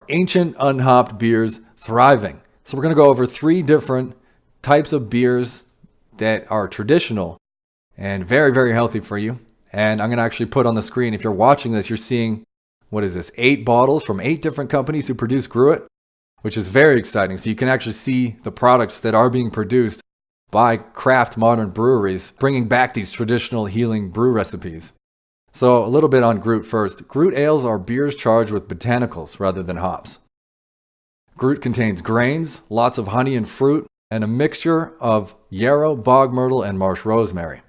ancient unhopped beers thriving. So we're going to go over 3 different types of beers that are traditional and very, very healthy for you. And I'm going to actually put on the screen, if you're watching this, you're seeing, what is this, 8 bottles from 8 different companies who produce gruit, which is very exciting. So you can actually see the products that are being produced by craft modern breweries, bringing back these traditional healing brew recipes. So a little bit on gruit first. Gruit ales are beers charged with botanicals rather than hops. Gruit contains grains, lots of honey and fruit, and a mixture of yarrow, bog myrtle, and marsh rosemary.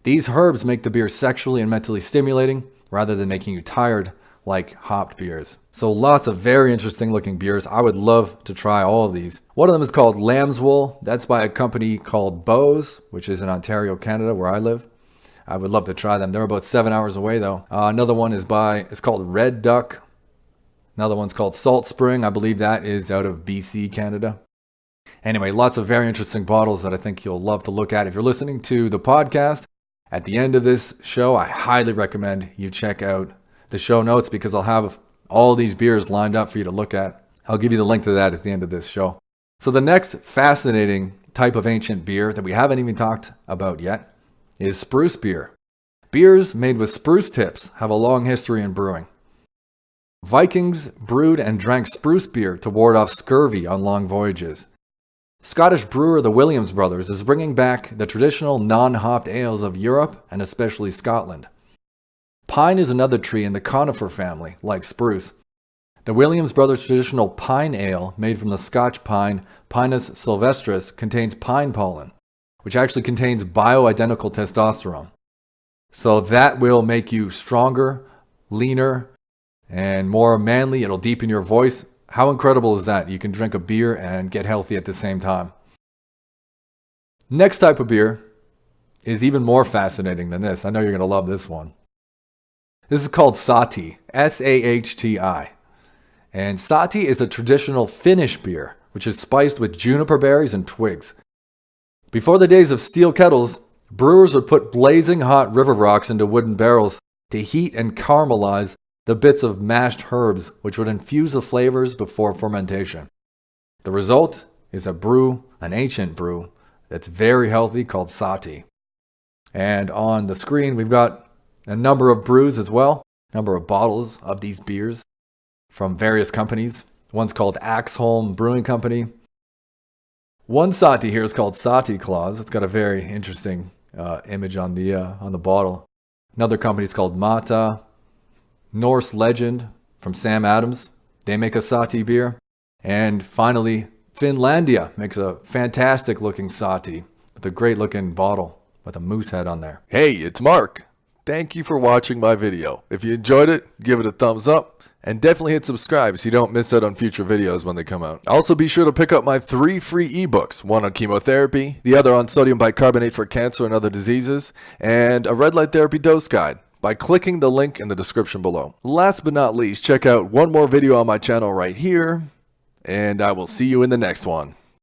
These herbs make the beer sexually and mentally stimulating rather than making you tired like hopped beers. So lots of very interesting looking beers. I would love to try all of these. One of them is called Lamb's Wool. That's by a company called Bose, which is in Ontario, Canada, where I live. I would love to try them. They're about 7 hours away though. Another one is it's called Red Duck. Another one's called Salt Spring. I believe that is out of BC, Canada. Anyway, lots of very interesting bottles that I think you'll love to look at. If you're listening to the podcast, at the end of this show, I highly recommend you check out the show notes because I'll have all these beers lined up for you to look at. I'll give you the link to that at the end of this show. So the next fascinating type of ancient beer that we haven't even talked about yet is Spruce Beer. Beers made with spruce tips have a long history in brewing. Vikings brewed and drank spruce beer to ward off scurvy on long voyages. Scottish brewer the Williams brothers is bringing back the traditional non-hopped ales of Europe and especially Scotland. Pine is another tree in the conifer family, like spruce. The Williams brothers' traditional pine ale, made from the Scotch pine Pinus sylvestris, contains pine pollen, which actually contains bioidentical testosterone. So that will make you stronger, leaner, and more manly. It'll deepen your voice. How incredible is that? You can drink a beer and get healthy at the same time. Next type of beer is even more fascinating than this. I know you're going to love this one. This is called sahti, S-A-H-T-I. And sahti is a traditional Finnish beer, which is spiced with juniper berries and twigs. Before the days of steel kettles, brewers would put blazing hot river rocks into wooden barrels to heat and caramelize the bits of mashed herbs, which would infuse the flavors before fermentation. The result is an ancient brew, that's very healthy called sahti. And on the screen, we've got a number of brews as well, a number of bottles of these beers from various companies. One's called Axholm Brewing Company. One sahti here is called Sahti Claus. It's got a very interesting image on the bottle. Another company is called Mata. Norse Legend from Sam Adams. They make a sahti beer. And finally, Finlandia makes a fantastic looking sahti with a great looking bottle with a moose head on there. Hey, it's Mark. Thank you for watching my video. If you enjoyed it, give it a thumbs up and definitely hit subscribe so you don't miss out on future videos when they come out. Also, be sure to pick up my 3 free ebooks, one on chemotherapy, the other on sodium bicarbonate for cancer and other diseases, and a red light therapy dose guide by clicking the link in the description below. Last but not least, check out one more video on my channel right here, and I will see you in the next one.